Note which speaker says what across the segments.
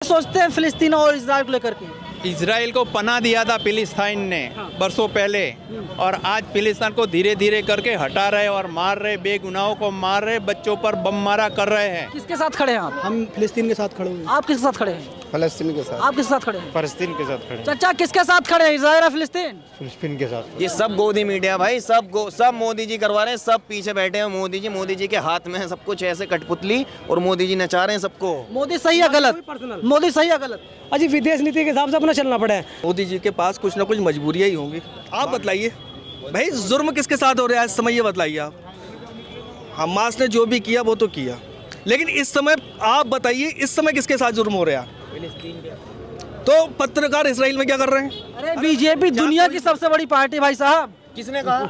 Speaker 1: सोचते हैं फिलिस्तीन और इजराइल को लेकर के?
Speaker 2: इजराइल को पनाह दिया था फिलिस्तीन ने बरसों पहले, और आज फिलिस्तीन को धीरे धीरे करके हटा रहे और मार रहे, बेगुनाहों को मार रहे, बच्चों पर बम मारा कर रहे हैं।
Speaker 1: किसके साथ खड़े हैं आप?
Speaker 3: हम फिलिस्तीन के साथ खड़े हैं।
Speaker 1: आप किसके साथ खड़े हैं?
Speaker 3: फलस्तीन के साथ।
Speaker 1: आप किसके साथ खड़े हैं?
Speaker 3: फलस्तीन के साथ खड़े।
Speaker 1: चाचा किसके साथ खड़े हैं, इजराइल या फिलिस्तीन?
Speaker 3: फिलिस्तीन के साथ।
Speaker 4: ये सब गोदी मीडिया भाई, सब मोदी जी करवा रहे हैं, सब पीछे बैठे हैं मोदी जी के हाथ में है सब कुछ, ऐसे कठपुतली, और मोदी जी नचा रहे हैं सबको।
Speaker 1: मोदी सही है गलत? मोदी सही है गलत?
Speaker 5: अजी विदेश नीति के हिसाब से अपना चलना पड़ा है।
Speaker 6: मोदी जी के पास कुछ ना कुछ मजबूरियाँ ही होंगी। आप बतलाइए भाई, जुर्म किसके साथ हो रहा है इस समय, ये बताइए आप। हमास ने जो भी किया वो तो किया, लेकिन इस समय आप बताइए इस समय किसके साथ जुर्म हो रहा है? तो पत्रकार इसराइल में क्या कर रहे हैं?
Speaker 1: अरे बीजेपी दुनिया की सबसे बड़ी पार्टी भाई साहब।
Speaker 4: किसने कहा?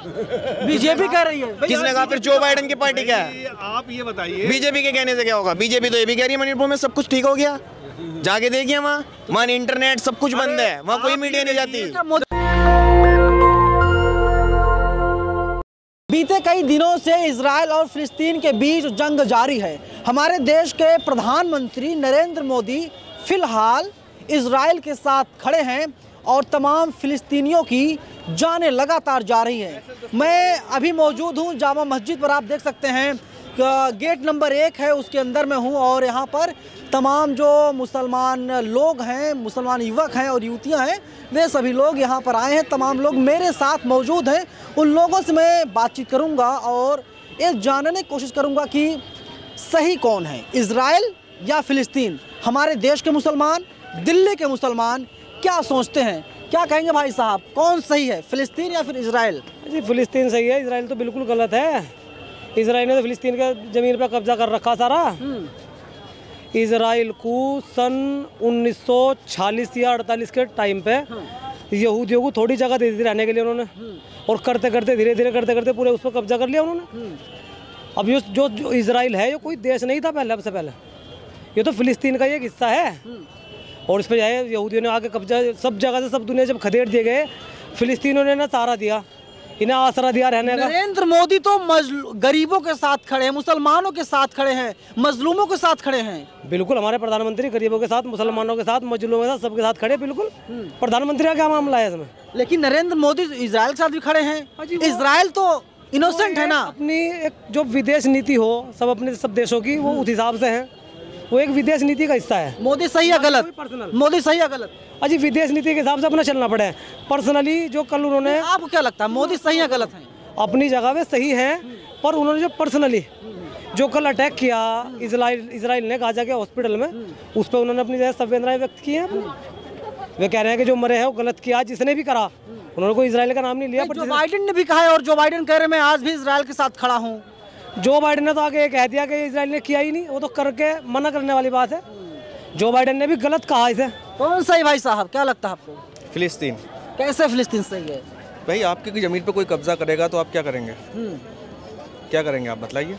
Speaker 1: बीजेपी कह रही है।
Speaker 4: किसने कहा? फिर जो बाइडेन की पार्टी क्या है?
Speaker 6: आप ये बताइए,
Speaker 4: बीजेपी के कहने से क्या होगा? बीजेपी तो ये भी कह रही है मणिपुर में सब कुछ ठीक हो गया, जाके देखिए वहाँ इंटरनेट सब कुछ बंद है, वहाँ कोई मीडिया नहीं जाती।
Speaker 1: बीते कई दिनों से इजराइल और फिलिस्तीन के बीच जंग जारी है। हमारे देश के प्रधानमंत्री नरेंद्र मोदी फिलहाल इजराइल के साथ खड़े हैं और तमाम फिलिस्तीनियों की जानें लगातार जा रही हैं। मैं अभी मौजूद हूं जामा मस्जिद पर, आप देख सकते हैं गेट नंबर 1 है, उसके अंदर मैं हूं और यहाँ पर तमाम जो मुसलमान लोग हैं, मुसलमान युवक हैं और युवतियाँ हैं, वे सभी लोग यहाँ पर आए हैं। तमाम लोग मेरे साथ मौजूद हैं। उन लोगों से मैं बातचीत करूँगा और ये जानने की कोशिश करूँगा कि सही कौन है, इजराइल या फिलिस्तीन। हमारे देश के मुसलमान, दिल्ली के मुसलमान क्या सोचते हैं, क्या कहेंगे भाई साहब, कौन सही है, फिलिस्तीन या फिर इजराइल?
Speaker 5: जी फिलिस्तीन सही है, इजराइल तो बिल्कुल गलत है। इजराइल ने तो फिलिस्तीन के ज़मीन पर कब्जा कर रखा सारा। इजराइल को सन 1946 या 48 के टाइम पे यहूदियों को थोड़ी जगह दे दी रहने के लिए उन्होंने, और करते करते धीरे धीरे करते करते पूरे उस पर कब्जा कर लिया उन्होंने। अब ये जो इजराइल है ये कोई देश नहीं था पहले, सबसे पहले ये तो फिलिस्तीन का एक हिस्सा है, और इस पर यहूदियों ने आके कब्जा सब जगह से, सब दुनिया जब खदेड़ दिए गए, फिलिस्तीनों ने ना सहारा दिया, इन्हें आसरा दिया रहने का।
Speaker 1: नरेंद्र मोदी तो गरीबों के साथ खड़े हैं, मुसलमानों के साथ खड़े हैं, मजलूमों के साथ खड़े हैं।
Speaker 5: बिल्कुल, हमारे प्रधानमंत्री गरीबों के साथ, मुसलमानों के साथ, मजलूमों के साथ, सबके साथ खड़े। बिल्कुल, प्रधानमंत्री का क्या मामला है इसमें?
Speaker 1: लेकिन नरेंद्र मोदी इजराइल के साथ भी खड़े हैं। इजराइल तो इनोसेंट है ना।
Speaker 5: अपनी एक जो विदेश नीति हो सब अपने सब देशों की, वो उस हिसाब से है, वो एक विदेश नीति का हिस्सा है।
Speaker 1: मोदी सही है गलत? मोदी सही है गलत?
Speaker 5: अजी विदेश नीति के हिसाब से अपना चलना पड़ा है। पर्सनली जो कल उन्होंने,
Speaker 1: आपको क्या लगता है मोदी सही है गलत है?
Speaker 5: अपनी जगह पे सही है, पर उन्होंने जो पर्सनली जो कल अटैक किया इजराइल ने गाजा के हॉस्पिटल में, उस पर उन्होंने अपनी जगह संवेदनाएं व्यक्त की हैं। वे कह रहे हैं कि जो मरे हैं वो गलत किया, जिसने भी करा उन्होंने कोई इजराइल का नाम नहीं लिया।
Speaker 1: जो बाइडेन ने भी कहा है, और जो बाइडेन कह रहे हैं मैं आज भी इजराइल के साथ खड़ा हूँ।
Speaker 5: जो बाइडेन ने तो आगे कह दिया कि इजराइल ने किया ही नहीं, वो तो करके मना करने वाली बात है। जो बाइडेन ने भी गलत कहा इसे।
Speaker 1: कौन सही भाई साहब, क्या लगता है आपको?
Speaker 6: फिलिस्तीन।
Speaker 1: कैसे फिलिस्तीन सही है?
Speaker 6: भाई आपकी ज़मीन पे कोई कब्जा करेगा तो आप क्या करेंगे? क्या करेंगे आप बताइए,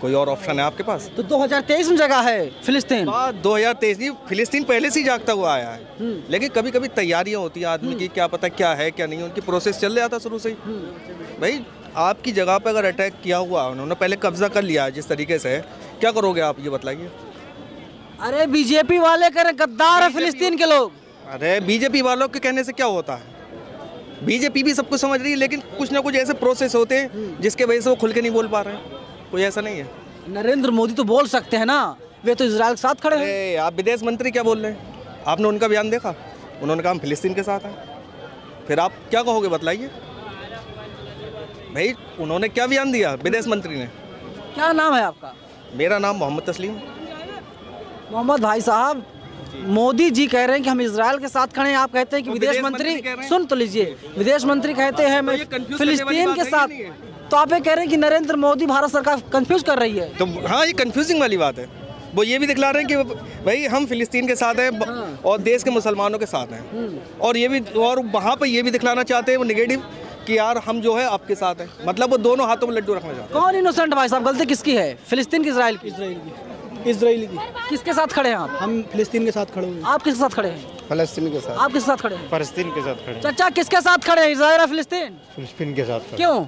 Speaker 6: कोई और ऑप्शन है आपके पास?
Speaker 1: तो 2023 में जगह है फिलिस्तीन।
Speaker 6: 2023 नहीं, फिलिस्तीन पहले से ही जागता हुआ आया है, लेकिन कभी कभी तैयारियां होती हैं आदमी की, क्या पता क्या है क्या नहीं, उनकी प्रोसेस चल रहा था शुरू से ही। भाई आपकी जगह पे अगर अटैक किया हुआ, उन्होंने पहले कब्जा कर लिया जिस तरीके से, क्या करोगे आप ये बताइए?
Speaker 1: अरे बीजेपी वाले कह रहे गद्दार है फिलिस्तीन के लोग।
Speaker 6: अरे बीजेपी वालों के कहने से क्या होता है? बीजेपी भी सब कुछ समझ रही है, लेकिन कुछ ना कुछ ऐसे प्रोसेस होते हैं जिसके वजह से वो खुल के नहीं बोल पा रहे हैं। कोई ऐसा नहीं है।
Speaker 1: नरेंद्र मोदी तो बोल सकते हैं ना, वे तो इजराइल के साथ खड़े हैं।
Speaker 6: आप विदेश मंत्री क्या बोल रहे हैं? आपने उनका बयान देखा? उन्होंने कहा हम फिलिस्तीन के साथ हैं। फिर आप क्या कहोगे बताइए भाई? उन्होंने क्या बयान दिया विदेश मंत्री ने?
Speaker 1: क्या नाम है आपका?
Speaker 6: मेरा नाम मोहम्मद तस्लीम।
Speaker 1: मोहम्मद भाई साहब, मोदी जी कह रहे हैं कि हम इजराइल के साथ खड़े हैं, आप कहते हैं कि विदेश मंत्री, सुन तो लीजिए, विदेश मंत्री कहते हैं मैं फिलिस्तीन के साथ, तो आप ये कह रहे हैं कि नरेंद्र मोदी भारत सरकार कंफ्यूज कर रही है।
Speaker 6: तो हाँ, ये कंफ्यूजिंग वाली बात है। वो ये भी दिखला रहे हैं कि भाई हम फिलिस्तीन के साथ हैं और देश के मुसलमानों के साथ हैं, और ये भी, और वहाँ पर ये भी दिखलाना चाहते हैं वो निगेटिव कि यार हम जो है आपके साथ हैं, मतलब वो दोनों हाथों में लड्डू रखना चाहते हैं।
Speaker 1: कौन इनोसेंट भाई साहब, गलती किसकी है, फिलिस्तीन की इजराइल की?
Speaker 3: इजराइली की।
Speaker 1: किसके साथ खड़े हैं आप?
Speaker 3: हम फिलिस्तीन के साथ खड़े हैं।
Speaker 1: आप किसके साथ खड़े हैं?
Speaker 3: फलस्तीन के साथ।
Speaker 1: आप किसके साथ खड़े हैं?
Speaker 3: फलस्तीन के साथ खड़े।
Speaker 1: चाचा किसके साथ खड़े हैं, इजराइल या फिलिस्तीन?
Speaker 3: फिलिस्तीन के साथ।
Speaker 1: क्यों?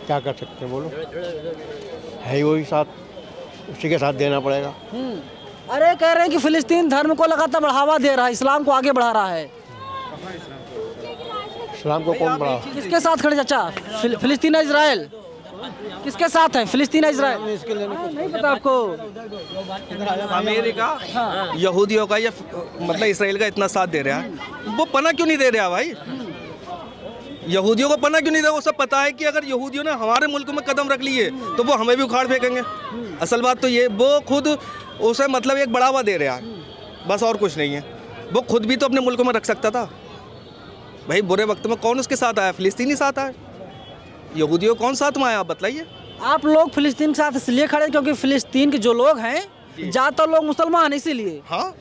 Speaker 3: क्या कर सकते हैं बोलो, है वही साथ, उसी के साथ देना पड़ेगा।
Speaker 1: अरे कह रहे हैं कि फिलिस्तीन धर्म को लगातार बढ़ावा दे रहा है, इस्लाम को आगे बढ़ा रहा है।
Speaker 3: इस्लाम को कौन बढ़ा?
Speaker 1: किसके साथ खड़े चाचा? फिलिस्तीन इजराइल किसके साथ है? फिलिस्तीन इजराइल नहीं पता आपको?
Speaker 6: अमेरिका यहूदियों का या मतलब इसराइल का इतना साथ दे रहा है, वो पना क्यों नहीं दे रहा भाई? यहूदियों को पना क्यों नहीं दे? वो सब पता है कि अगर यहूदियों ने हमारे मुल्क में कदम रख लिए तो वो हमें भी उखाड़ फेंकेंगे। असल बात तो ये, वो खुद उसे मतलब एक बढ़ावा दे रहा है, बस और कुछ नहीं है। वो खुद भी तो अपने मुल्क में रख सकता था भाई। बुरे वक्त में कौन उसके साथ आया? फिलिस्तीनी साथ आया। यहूदियों कौन साथ में आया, आप बताइए।
Speaker 1: आप लोग फिलिस्तीन के साथ इसलिए खड़े क्योंकि फिलिस्तीन के जो लोग हैं ज़्यादातर लोग मुसलमान, इसीलिए।
Speaker 6: हाँ,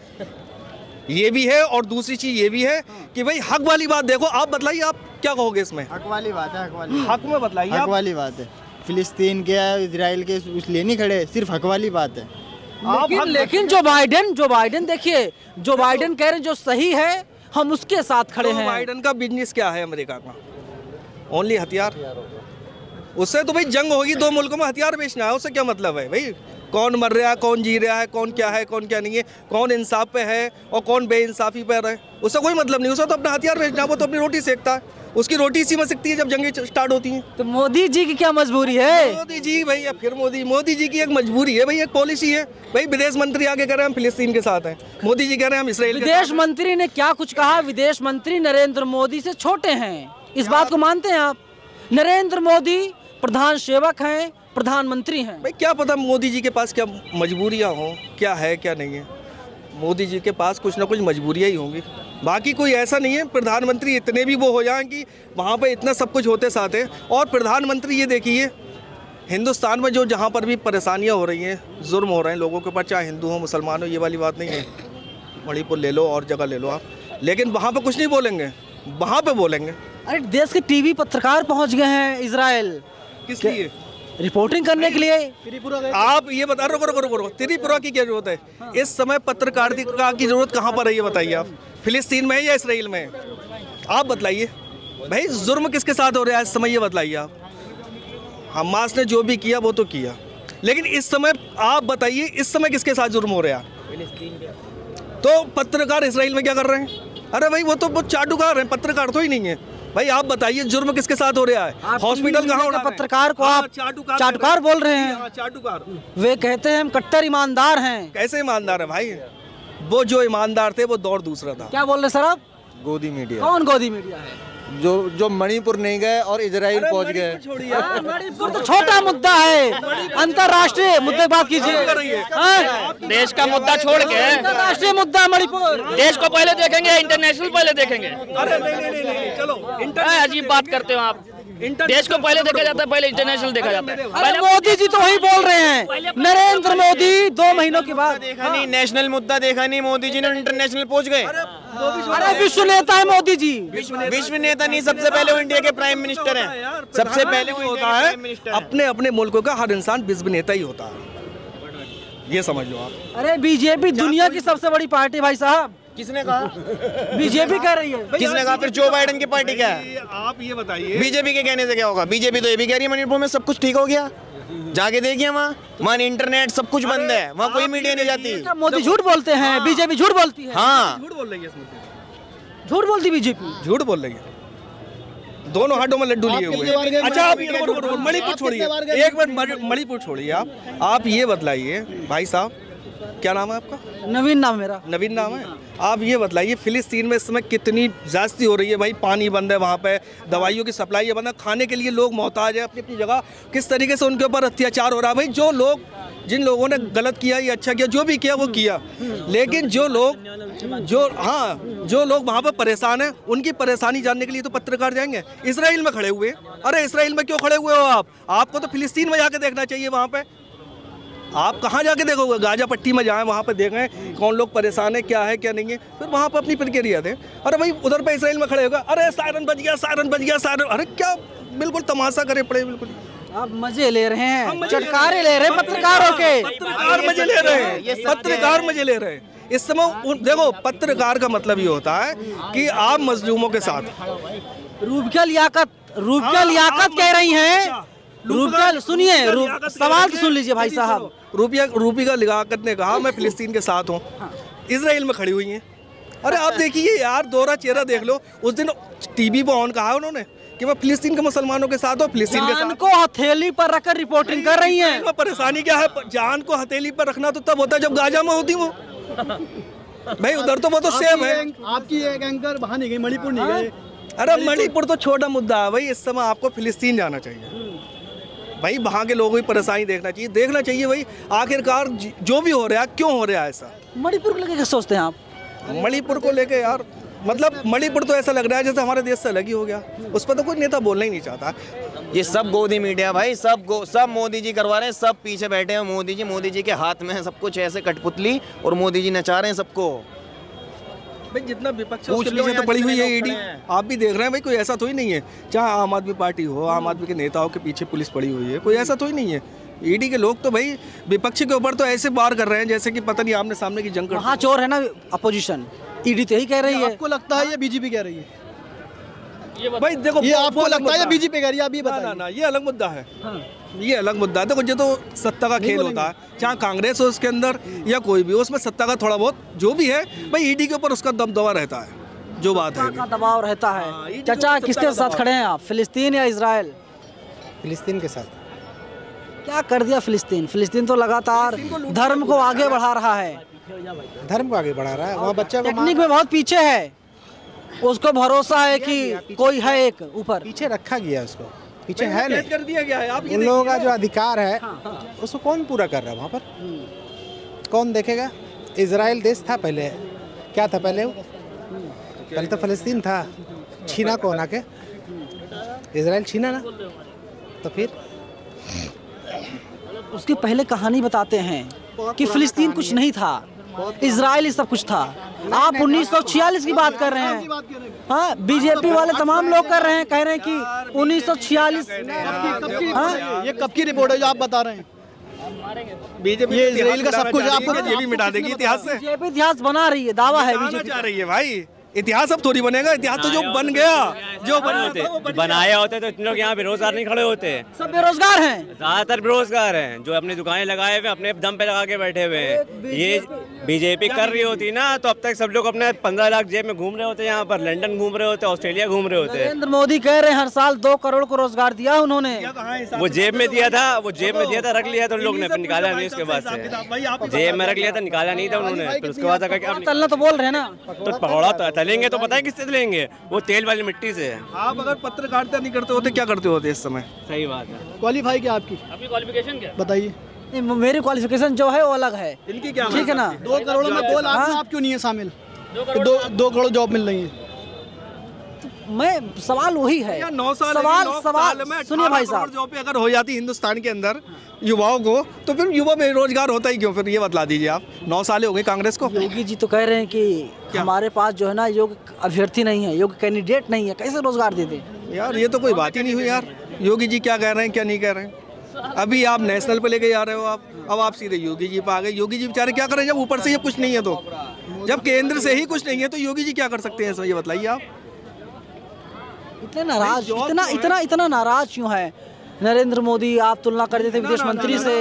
Speaker 6: ये भी है। और दूसरी चीज़ ये भी है कि भाई हक वाली बात देखो। आप बताइए, आप क्या कहोगे इसमें?
Speaker 3: हक वाली बात है, हक वाली
Speaker 6: हक में बताइए।
Speaker 3: हक वाली बात है। फिलिस्तीन के इजराइल के इसलिए नहीं खड़े, सिर्फ हक वाली बात है।
Speaker 1: लेकिन जो बाइडेन देखिए, जो बाइडेन कह रहे हैं जो सही है, हम उसके साथ खड़े हैं।
Speaker 6: बाइडेन का बिजनेस क्या है अमेरिका का? ओनली हथियार। उससे तो भाई जंग होगी, दो मुल्कों में हथियार बेचना है, उससे क्या मतलब है भाई? कौन मर रहा है, कौन जी रहा है, कौन क्या नहीं है, कौन इंसाफ पे है और कौन बेइंसाफी पे है, उससे कोई मतलब नहीं। उससे तो अपना हथियार बेचना है, वो तो अपनी रोटी सेकता है। उसकी रोटी इसी में सिकती है जब जंगें स्टार्ट होती हैं।
Speaker 1: तो मोदी जी की क्या मजबूरी है?
Speaker 6: मोदी जी भैया, फिर मोदी जी की एक मजबूरी है भाई, एक पॉलिसी है भाई। विदेश मंत्री आगे कह रहे हैं हम फिलिस्तीन के साथ हैं, मोदी जी कह रहे हैं हम इसराइल के साथ हैं।
Speaker 1: विदेश मंत्री ने क्या कुछ कहा? विदेश मंत्री नरेंद्र मोदी से छोटे हैं, इस बात को मानते हैं आप? नरेंद्र मोदी प्रधान सेवक हैं, प्रधानमंत्री हैं।
Speaker 6: भाई क्या पता मोदी जी के पास क्या मजबूरियां हों, क्या है क्या नहीं है। मोदी जी के पास कुछ ना कुछ मजबूरियां ही होंगी, बाकी कोई ऐसा नहीं है। प्रधानमंत्री इतने भी वो हो जाएं कि वहाँ पे इतना सब कुछ होते साथ है। और प्रधानमंत्री ये देखिए, हिंदुस्तान में जो जहाँ पर भी परेशानियाँ हो रही हैं, जुर्म हो रहे हैं लोगों के ऊपर, चाहे हिंदू हो मुसलमान हो, ये वाली बात नहीं है। मणिपुर ले लो और जगह ले लो आप, लेकिन वहाँ पे कुछ नहीं बोलेंगे, वहाँ पे बोलेंगे।
Speaker 1: अरे देश के टीवी पत्रकार पहुंच गए हैं इजराइल,
Speaker 6: किस लिए?
Speaker 1: रिपोर्टिंग करने के लिए।
Speaker 6: आप ये बता, रुको, त्रिपुरा की क्या जरूरत है इस समय? पत्रकारिता की जरूरत कहाँ पर है ये बताइए आप? फिलिस्तीन में है या इसराइल में? आप बताइए भाई, जुर्म किसके साथ हो रहा है इस समय, ये बताइए आप। हमास ने जो भी किया वो तो किया, लेकिन इस समय आप बताइए, इस समय किसके साथ जुर्म हो रहा है? तो पत्रकार इसराइल में क्या कर रहे हैं? अरे भाई वो तो चाटुकार हैं, पत्रकार तो ही नहीं है भाई। आप बताइए जुर्म किसके साथ हो रहा है? हॉस्पिटल कहाँ उड़ा?
Speaker 1: पत्रकार को आप चाटुकार बोल रहे हैं?
Speaker 6: चाटुकार।
Speaker 1: वे कहते हैं हम कट्टर ईमानदार हैं।
Speaker 6: कैसे ईमानदार है भाई? वो जो ईमानदार थे वो दौर दूसरा था।
Speaker 1: क्या बोल रहे सर आप?
Speaker 3: गोदी मीडिया।
Speaker 1: कौन गोदी मीडिया है?
Speaker 3: जो मणिपुर नहीं गए और इजराइल पहुंच गए।
Speaker 1: मणिपुर तो छोटा मुद्दा है, अंतर्राष्ट्रीय मुद्दे बात कीजिए।
Speaker 7: देश का मुद्दा छोड़ के
Speaker 1: अंतर्राष्ट्रीय मुद्दा मणिपुर।
Speaker 7: देश को पहले देखेंगे, इंटरनेशनल पहले देखेंगे।
Speaker 6: अरे नहीं, चलो
Speaker 7: अजीब बात करते हो आप। देश को पहले देखा जाता है, पहले इंटरनेशनल देखा जाता है।
Speaker 1: अरे मोदी जी तो वही बोल रहे हैं, नरेंद्र मोदी 2 महीनों के बाद
Speaker 4: देखा नहीं, नेशनल मुद्दा देखा नहीं, मोदी जी ने इंटरनेशनल पहुंच गए।
Speaker 1: अरे विश्व नेता है मोदी जी।
Speaker 4: विश्व नेता नहीं, सबसे पहले वो इंडिया के प्राइम मिनिस्टर हैं। सबसे पहले वो
Speaker 6: होता है अपने अपने मुल्कों का हर इंसान विश्व नेता ही होता है, ये समझ लो आप।
Speaker 1: अरे बीजेपी दुनिया की सबसे बड़ी पार्टी भाई साहब।
Speaker 4: किसने कहा?
Speaker 1: बीजेपी कह रही है।
Speaker 4: किसने कहा? फिर जो बाइडेन की पार्टी क्या है?
Speaker 6: आप ये बताइए,
Speaker 4: बीजेपी के कहने से क्या होगा? बीजेपी तो ये भी कह रही है मणिपुर में सब कुछ ठीक हो गया, जाके देखिए वहाँ इंटरनेट सब कुछ बंद है, वहाँ कोई मीडिया नहीं जाती।
Speaker 1: मोदी झूठ बोलते हैं, बीजेपी झूठ बोलती है।
Speaker 4: हाँ,
Speaker 6: झूठ बोल रही है,
Speaker 1: झूठ बोलती बीजेपी,
Speaker 6: झूठ बोल रही है। दोनों हाथों में लड्डू लिए हुए। अच्छा आप मणिपुर छोड़िए, एक मिनट मणिपुर छोड़िए। आप ये बतलाइए भाई साहब, क्या नाम है आपका?
Speaker 1: नवीन नाम मेरा।
Speaker 6: नवीन नाम है। आप ये बतलाइए, फिलिस्तीन में इस समय कितनी ज्यादती हो रही है भाई? पानी बंद है वहाँ पे, दवाइयों की सप्लाई है बंद है, खाने के लिए लोग मोहताज है अपनी अपनी जगह। किस तरीके से उनके ऊपर अत्याचार हो रहा है भाई? जिन लोगों ने गलत किया या अच्छा किया, जो भी किया वो किया, लेकिन जो लोग वहाँ पर परेशान हैं, उनकी परेशानी जानने के लिए तो पत्रकार जाएंगे। इसराइल में खड़े हुए, अरे इसराइल में क्यों खड़े हुए हो आप? आपको तो फिलिस्तीन में जाके देखना चाहिए। वहाँ पे आप कहाँ जाके देखोगे? गाजा पट्टी में जाएं, वहाँ पे देखें कौन लोग परेशान है, क्या है क्या नहीं है, फिर वहाँ पे अपनी प्रक्रिया दें। अरे भाई उधर पे इसराइल में खड़े होगा, अरे सायरन बज गया, सायरन बज गया, सायरन। अरे क्या बिल्कुल तमाशा करे पड़े, बिल्कुल
Speaker 1: आप मजे ले रहे हैं, चटकारे ले रहे हैं पत्रकारों के।
Speaker 6: पत्रकार मजे ले रहे हैं, पत्रकार मजे ले रहे हैं इस समय। देखो पत्रकार का मतलब ये होता है कि आप मजलूमों के साथ।
Speaker 1: रूबिया लियाकत कह रही हैं रुपया सुनिए, सवाल तो सुन लीजिए भाई साहब।
Speaker 6: रूपी का लियाकत ने कहा मैं फिलिस्तीन के साथ हूँ, इसराइल में खड़ी हुई हैं। अरे आप देखिए यार, दोहरा चेहरा देख लो। उस दिन टीवी पे ऑन कहा उन्होंने कि मैं फिलिस्तीन के मुसलमानों के साथ हूँ, फिलिस्तीन के साथ
Speaker 1: को हथेली पर रखकर रिपोर्टिंग कर रही हैं।
Speaker 6: परेशानी क्या है? जान को हथेली पर रखना तो तब होता है जब गाजा में होती वो। भाई उधर तो वो तो सेम है।
Speaker 3: आपकी एक एंकर वहाँ नहीं गई, मणिपुर नहीं गए।
Speaker 6: अरे मणिपुर तो छोटा मुद्दा है भाई, इस समय आपको फिलिस्तीन जाना चाहिए भाई। वहाँ के लोगों की परेशानी देखना चाहिए भाई। आखिरकार जो भी हो रहा है क्यों हो रहा है ऐसा?
Speaker 1: मणिपुर को लेकर क्या सोचते हैं आप?
Speaker 6: मणिपुर को लेके यार, मतलब मणिपुर तो ऐसा लग रहा है जैसे हमारे देश से अलग ही हो गया। उस पर तो कोई नेता बोलना ही नहीं चाहता।
Speaker 4: ये सब गोदी मीडिया भाई, सब मोदी जी करवा रहे हैं, सब पीछे बैठे हैं मोदी जी के हाथ में है सब कुछ, ऐसे कठपुतली, और मोदी जी नचा रहे हैं सबको।
Speaker 6: भाई जितना विपक्ष है उसके पीछे तो पड़ी हुई है ईडी। आप भी देख रहे हैं भाई, कोई ऐसा तो ही नहीं है चाहे आम आदमी पार्टी हो, आम आदमी के नेताओं के पीछे पुलिस पड़ी हुई है, कोई ऐसा तो ही नहीं है। ईडी के लोग तो भाई विपक्ष के ऊपर तो ऐसे वार कर रहे हैं जैसे कि पता नहीं आमने सामने की जंग कर।
Speaker 1: वहाँ चोर है ना अपोजिशन, ईडी तो यही कह रही है।
Speaker 3: आपको लगता है ये बीजेपी कह रही है?
Speaker 6: भाई देखो,
Speaker 3: ये आपको लगता है बीजेपी कह रही है? अभी बताइए।
Speaker 6: ना, ये अलग मुद्दा है। ये अलग मुद्दा है। देखो, ये तो सत्ता का खेल होता है, चाहे कांग्रेस हो उसके अंदर या कोई भी, उसमें सत्ता का थोड़ा बहुत जो भी है भाई, ईडी के ऊपर उसका दबदबा रहता है, जो बात है
Speaker 1: का दबाव रहता है। चाचा किसके साथ खड़े हैं आप, फिलिस्तीन या इजराइल?
Speaker 3: फिलिस्तीन के साथ।
Speaker 1: क्या कर दिया फिलिस्तीन? फिलिस्तीन तो लगातार धर्म को आगे बढ़ा रहा है,
Speaker 3: धर्म को आगे बढ़ा रहा है। वहाँ बच्चा
Speaker 1: टेक्निक में बहुत पीछे है, उसको भरोसा है कि कोई है एक ऊपर।
Speaker 3: पीछे रखा गया, उसको पीछे है नहीं
Speaker 6: कर दिया गया है। आप
Speaker 3: उन लोगों का जो अधिकार है उसको कौन पूरा कर रहा है? वहाँ पर कौन देखेगा? इजराइल देश था पहले, क्या था पहले? वो पहले तो फलस्तीन था, छीना कौन आके? इजराइल छीना ना, तो फिर
Speaker 1: उसकी पहले कहानी बताते हैं कि फिलिस्तीन कुछ नहीं था, इजराइल ही सब कुछ था। आप 1946 की बात कर रहे हैं। हाँ, बीजेपी वाले तमाम लोग कर रहे हैं, कह रहे हैं कि 1946। हाँ,
Speaker 3: ये कब की रिपोर्ट है जो आप बता रहे हैं?
Speaker 6: बीजेपी
Speaker 3: ये इजराइल का सब कुछ आपको
Speaker 6: ये भी मिटा देगी इतिहास से।
Speaker 1: बीजेपी इतिहास बना रही है, दावा है बीजेपी
Speaker 6: चाह रही है भाई। इतिहास अब थोड़ी बनेगा, इतिहास तो जो बन गया, जो
Speaker 8: बनाया होते तो इतने लोग यहाँ बेरोजगार नहीं खड़े होते।
Speaker 1: सब बेरोजगार हैं,
Speaker 8: ज्यादातर बेरोजगार हैं, जो अपनी दुकानें लगाए हुए अपने दम पे लगा के बैठे हुए हैं। ये बीजेपी कर रही होती ना तो अब तक सब लोग अपने 15 लाख जेब में घूम रहे होते, यहाँ पर लंदन घूम रहे होते, ऑस्ट्रेलिया घूम रहे होते।
Speaker 1: नरेंद्र मोदी कह रहे हैं हर साल 2 करोड़ को रोजगार दिया उन्होंने।
Speaker 8: वो जेब में दिया था, रख लिया था उन लोग ने, फिर निकाला नहीं। उसके बाद से जेब में रख लिया था, निकाला नहीं था उन्होंने। फिर उसके बाद
Speaker 1: तलना तो बोल रहे हैं ना,
Speaker 8: तो पकौड़ा तलेंगे तो पता है किससे तलेंगे? वो तेल वाली मिट्टी से।
Speaker 6: आप अगर पत्रकारिता नहीं करते होते क्या करते होते इस समय?
Speaker 8: सही बात है।
Speaker 3: क्वालिफाई क्या आपकी
Speaker 8: क्वालिफिकेशन क्या
Speaker 3: बताइए?
Speaker 1: मेरी क्वालिफिकेशन जो है वो अलग है।
Speaker 6: इनकी क्या?
Speaker 1: ठीक है ना?
Speaker 3: 2 करोड़ में 2 लाख में आप क्यों नहीं है शामिल? 2 करोड़ जॉब मिल रही है।
Speaker 1: मैं सवाल वही है,
Speaker 6: 9 साल
Speaker 1: सवाल सुनिए भाई साहब,
Speaker 6: जॉब पे अगर हो जाती हिंदुस्तान के अंदर युवाओं को, तो फिर युवा बेरोजगार होता ही क्यों? फिर ये बतला दीजिए आप। 9 साल हो गए कांग्रेस को।
Speaker 1: योगी जी तो कह रहे हैं कि हमारे पास जो है ना योग्य अभ्यर्थी नहीं है, योग्य कैंडिडेट नहीं है, कैसे रोजगार दे दे?
Speaker 6: यार ये तो कोई बात ही नहीं हुई यार। योगी जी क्या कह रहे हैं क्या नहीं कह रहे हैं? अभी आप नेशनल पे लेके जा रहे हो आप, अब आप सीधे योगी जी पे आ गए। योगी जी बेचारे क्या करें जब ऊपर से ये कुछ नहीं है? तो जब केंद्र से ही कुछ नहीं है तो योगी जी क्या कर सकते हैं? ये बताइए आप।
Speaker 1: इतने नाराज, इतना नाराज क्यों है नरेंद्र मोदी? आप तुलना कर देते विदेश मंत्री से,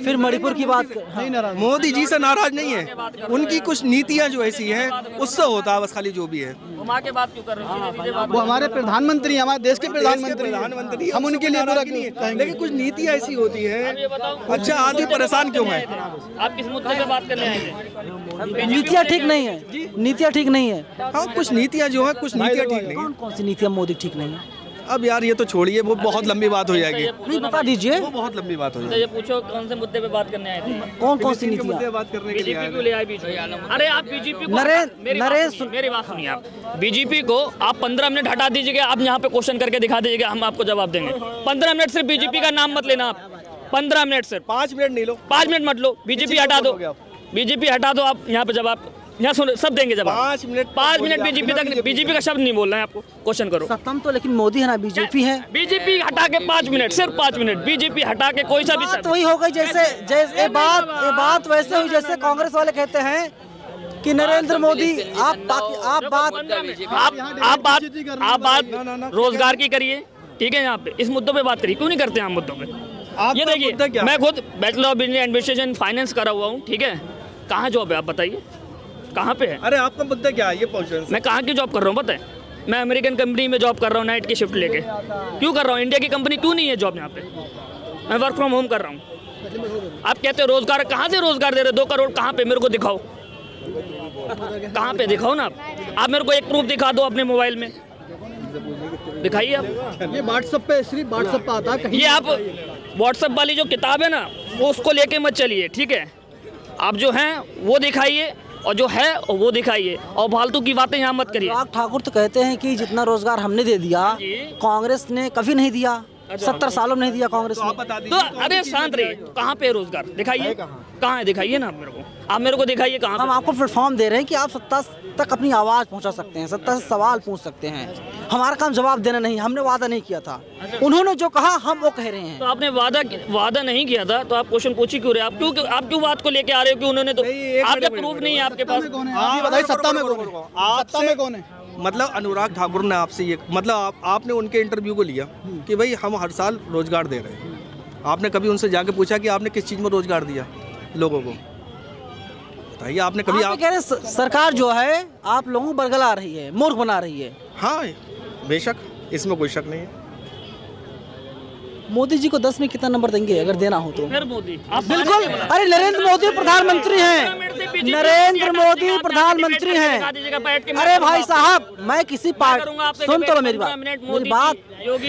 Speaker 1: फिर मणिपुर की बात
Speaker 3: नहीं नाराज।
Speaker 6: मोदी जी से नाराज नहीं है, उनकी कुछ नीतियां जो ऐसी हैं उससे होता है बस, खाली जो भी है।
Speaker 3: वो हमारे प्रधानमंत्री हैं, हमारे देश के प्रधानमंत्री, हम उनके लिए बुरा नहीं कहेंगे।
Speaker 6: लेकिन कुछ नीतियां ऐसी होती है। अच्छा, आदमी परेशान क्यों है?
Speaker 7: आप किस मुद्दे पे बात करने आए?
Speaker 1: नीतियाँ ठीक नहीं है, नीतियाँ ठीक नहीं है।
Speaker 6: हाँ, कुछ नीतियां जो है, कुछ नीतियां ठीक नहीं।
Speaker 1: कौन सी नीतियाँ मोदी ठीक नहीं है?
Speaker 6: अब यार ये तो छोड़िए, वो बहुत लंबी बात हो जाएगी।
Speaker 1: नहीं बता दीजिए,
Speaker 6: वो बहुत लंबी बात हो
Speaker 7: तो
Speaker 6: जाएगी।
Speaker 7: ये पूछो कौन से मुद्दे पे बात करने आए थे?
Speaker 1: कौन सी नीतियाँ?
Speaker 6: बात करने के लिए
Speaker 7: बीजेपी को ले आए बीजेपी। अरे आप बीजेपी को, मेरी बात सुनिए आप। बीजेपी को आप 15 मिनट हटा दीजिएगा, आप यहाँ पे क्वेश्चन करके दिखा दीजिएगा, हम आपको जवाब देंगे। 15 मिनट सिर्फ बीजेपी का नाम मत लेना आप, 15 मिनट सिर्फ।
Speaker 6: 5 मिनट नहीं लो,
Speaker 7: 5 मिनट मत लो, बीजेपी हटा दो, बीजेपी हटा दो। आप यहाँ पे जवाब यहाँ सुन सब देंगे जवाब। 5 मिनट बीजेपी तक, बीजेपी का शब्द नहीं बोलना है आपको। क्वेश्चन करो।
Speaker 1: सत्तम तो लेकिन मोदी है ना, बीजेपी है।
Speaker 7: बीजेपी हटा के 5 मिनट, सिर्फ 5 मिनट बीजेपी हटा के कोई सा भी
Speaker 1: बात वही हो गई जैसे बात वैसे हुई जैसे कांग्रेस वाले कहते हैं कि नरेंद्र मोदी आप बात रोजगार की करिए,
Speaker 7: ठीक है, यहाँ पे इस मुद्दों पे बात करिए, क्यों नहीं करते हैं हम मुद्दों पे? ये देखिए, मैं खुद बैचलर ऑफ एडमिनिस्ट्रेशन फाइनेंस करा हुआ हूँ, ठीक है। कहाँ जॉब है आप बताइए, कहाँ पे है?
Speaker 6: अरे आपका मुद्दा क्या है? ये पहुँच
Speaker 7: मैं कहाँ की जॉब कर रहा हूँ पता है? मैं अमेरिकन कंपनी में जॉब कर रहा हूँ, नाइट की शिफ्ट लेके। क्यों कर रहा हूँ? इंडिया की कंपनी क्यों नहीं है जॉब यहाँ पे? मैं वर्क फ्रॉम होम कर रहा हूँ। आप कहते हो रोजगार, कहाँ से रोजगार दे रहे? 2 करोड़ कहाँ पे? मेरे को दिखाओ, कहाँ पे दिखाओ ना आप मेरे को एक प्रूफ दिखा दो अपने मोबाइल में, दिखाइए आप।
Speaker 1: ये व्हाट्सएप पे, सिर्फ व्हाट्सएप पे आता है कहीं।
Speaker 7: ये आप व्हाट्सएप वाली जो किताब है ना, वो उसको लेके मत चलिए, ठीक है। आप जो हैं वो दिखाइए और जो है वो दिखाइए, और फालतू की बातें यहाँ मत करिए।
Speaker 1: अनुराग ठाकुर तो कहते हैं कि जितना रोजगार हमने दे दिया कांग्रेस ने कभी नहीं दिया, 70 सालों में नहीं दिया कांग्रेस ने।
Speaker 7: तो अरे शांत रहिए, कहाँ पे रोजगार दिखाइए, कहाँ है दिखाइए ना आप मेरे को दिखाइए कहाँ।
Speaker 1: हम आपको प्लेटफॉर्म दे रहे हैं कि आप सत्ता तक अपनी आवाज़ पहुंचा सकते हैं, सत्ता से सवाल पूछ सकते हैं। हमारा काम जवाब देना नहीं, हमने वादा नहीं किया था, उन्होंने जो कहा हम वो कह रहे हैं।
Speaker 7: तो आपने वादा नहीं किया था तो आप क्वेश्चन पूछ ही क्यों रहे? आप क्यों बात को लेके आ रहे हो कि उन्होंने तो आपके प्रूफ नहीं है आपके पास?
Speaker 1: बताइए सत्ता में कौन है?
Speaker 6: मतलब अनुराग ठाकुर ने आपसे ये, मतलब आपने उनके इंटरव्यू को लिया कि भाई हम हर साल रोजगार दे रहे हैं, आपने कभी उनसे जाके पूछा कि आपने किस चीज़ में रोजगार दिया लोगों को? बताइए, आपने कभी?
Speaker 1: आप कह रहे सरकार जो है आप लोगों को बरगला रही है, मूर्ख बना रही है।
Speaker 6: हाँ बेशक, इसमें कोई शक नहीं है।
Speaker 1: मोदी जी को 10 में कितना नंबर देंगे अगर देना हो तो?
Speaker 7: फिर मोदी
Speaker 1: बिल्कुल, अरे नरेंद्र मोदी प्रधानमंत्री हैं, नरेंद्र मोदी प्रधानमंत्री हैं। अरे भाई साहब, मैं किसी पार्टी, सुन तो लो मेरी बात।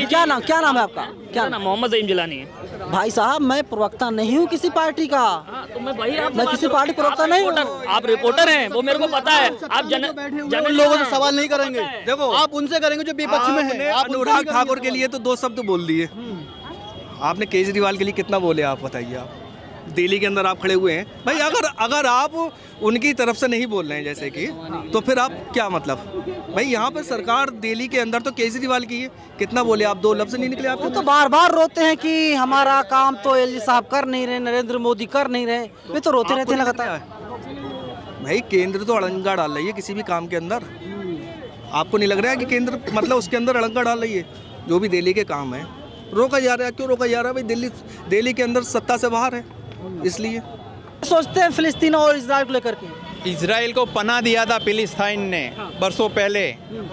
Speaker 1: क्या नाम है आपका? क्या
Speaker 7: नाम? मोहम्मद ज़हीम जिलानी है।
Speaker 1: भाई साहब, मैं प्रवक्ता नहीं हूँ किसी पार्टी का।
Speaker 7: तो मैं
Speaker 1: किसी पार्टी प्रवक्ता नहीं हूँ।
Speaker 7: आप रिपोर्टर हैं, वो मेरे को पता है। आप
Speaker 1: जन लोगों से सवाल नहीं करेंगे, देखो आप उनसे करेंगे जो विपक्ष में है।
Speaker 6: अनुराग ठाकुर के लिए तो 2 शब्द बोल दिए, आपने केजरीवाल के लिए कितना बोले? आप बताइए, आप दिल्ली के अंदर आप खड़े हुए हैं भाई, अगर आप उनकी तरफ से नहीं बोल रहे हैं जैसे कि, तो फिर आप क्या मतलब? भाई यहाँ पर सरकार दिल्ली के अंदर तो केजरीवाल की है, कितना बोले आप? 2 लफ्ज नहीं निकले आपको?
Speaker 1: तो बार बार रोते हैं कि हमारा काम तो एलजी साहब कर नहीं रहे, नरेंद्र मोदी कर नहीं रहे, वे तो रोते रहते लगातार।
Speaker 6: भाई केंद्र तो अड़ंगा डाल रही है किसी भी काम के अंदर, आपको नहीं लग रहा है कि केंद्र मतलब उसके अंदर अड़ंगा डाल रही है? जो भी दिल्ली के काम है रोका जा रहा है। क्यों रोका जा रहा है भाई? दिल्ली के अंदर सत्ता से बाहर है, इसलिए
Speaker 1: सोचते हैं फिलिस्तीन और इजराइल को लेकर के।
Speaker 2: इजराइल को पनाह दिया था फिलिस्तीन ने बरसों पहले,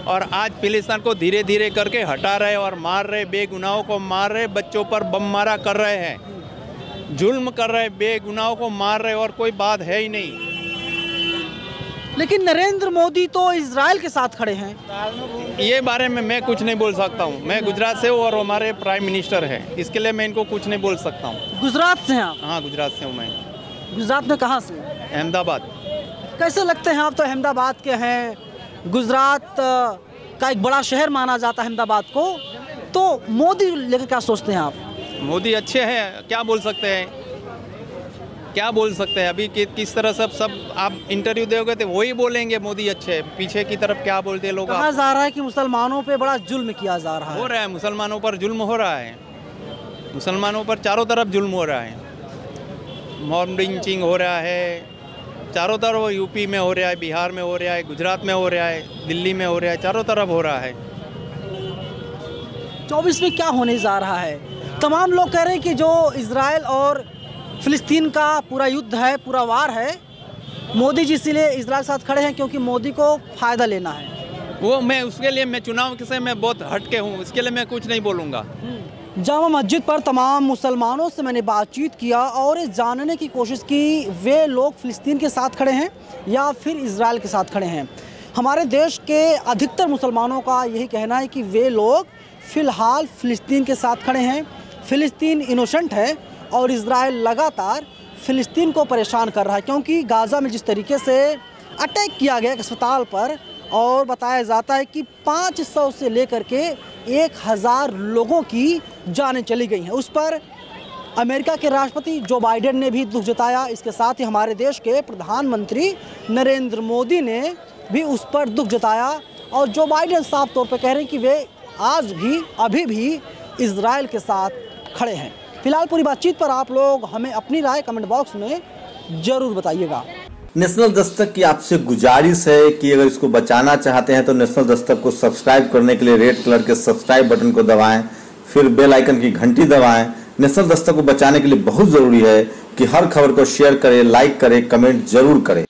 Speaker 2: और आज फिलिस्तीन को धीरे धीरे करके हटा रहे और मार रहे, बेगुनाहों को मार रहे, बच्चों पर बम मारा कर रहे हैं, जुल्म कर रहे, बेगुनाहों को मार रहे, और कोई बात है ही नहीं।
Speaker 1: लेकिन नरेंद्र मोदी तो इजराइल के साथ खड़े हैं।
Speaker 2: ये बारे में मैं कुछ नहीं बोल सकता हूँ, मैं गुजरात से हूँ और हमारे प्राइम मिनिस्टर है, इसके लिए मैं इनको कुछ नहीं बोल सकता हूँ।
Speaker 1: गुजरात से हैं आप?
Speaker 2: हाँ, गुजरात से हूँ मैं।
Speaker 1: गुजरात में कहाँ से?
Speaker 2: अहमदाबाद।
Speaker 1: कैसे लगते हैं आप? तो अहमदाबाद के हैं, गुजरात का एक बड़ा शहर माना जाता है अहमदाबाद को, तो मोदी लेकर क्या सोचते हैं आप?
Speaker 2: मोदी अच्छे हैं, क्या बोल सकते हैं, क्या बोल सकते हैं? अभी किस तरह सब आप इंटरव्यू दोगे तो वही बोलेंगे मोदी अच्छे, पीछे की तरफ क्या बोलते हैं लोग?
Speaker 1: कहा जा रहा है कि मुसलमानों पे बड़ा जुल्म किया जा रहा है।
Speaker 2: हो रहा है, मुसलमानों पर जुल्म हो रहा है, मुसलमानों पर चारों तरफ जुल्म हो रहा है, मॉब लिंचिंग हो रहा है चारों तरफ, यूपी में हो रहा है, बिहार में हो रहा है, गुजरात में हो रहा है, दिल्ली में हो रहा है, चारों तरफ हो रहा है।
Speaker 1: 24 में क्या होने जा रहा है? तमाम लोग कह रहे हैं कि जो इजराइल और फिलिस्तीन का पूरा युद्ध है, पूरा वार है, मोदी जी इसीलिए इजराइल के साथ खड़े हैं क्योंकि मोदी को फ़ायदा लेना है।
Speaker 2: वो मैं उसके लिए, मैं चुनाव से मैं बहुत हटके हूँ, इसके लिए मैं कुछ नहीं बोलूँगा।
Speaker 1: जामा मस्जिद पर तमाम मुसलमानों से मैंने बातचीत किया और ये जानने की कोशिश की वे लोग फिलिस्तीन के साथ खड़े हैं या फिर इजराइल के साथ खड़े हैं। हमारे देश के अधिकतर मुसलमानों का यही कहना है कि वे लोग फ़िलहाल फ़िलिस्तीन के साथ खड़े हैं। फ़िलिस्तीन इनोसेंट है और इजराइल लगातार फ़िलिस्तीन को परेशान कर रहा है, क्योंकि गाज़ा में जिस तरीके से अटैक किया गया अस्पताल पर और बताया जाता है कि 500 से लेकर के 1000 लोगों की जानें चली गई हैं। उस पर अमेरिका के राष्ट्रपति जो बाइडेन ने भी दुख जताया। इसके साथ ही हमारे देश के प्रधानमंत्री नरेंद्र मोदी ने भी उस पर दुख जताया और जो बाइडेन साफ तौर पर कह रहे हैं कि वे आज भी अभी भी इजराइल के साथ खड़े हैं। फिलहाल पूरी बातचीत पर आप लोग हमें अपनी राय कमेंट बॉक्स में ज़रूर बताइएगा।
Speaker 9: नेशनल दस्तक की आपसे गुजारिश है कि अगर इसको बचाना चाहते हैं तो नेशनल दस्तक को सब्सक्राइब करने के लिए रेड कलर के सब्सक्राइब बटन को दबाएं फिर बेल आइकन की घंटी दबाएं। नेशनल दस्तक को बचाने के लिए बहुत जरूरी है कि हर खबर को शेयर करें, लाइक करें, कमेंट जरूर करें।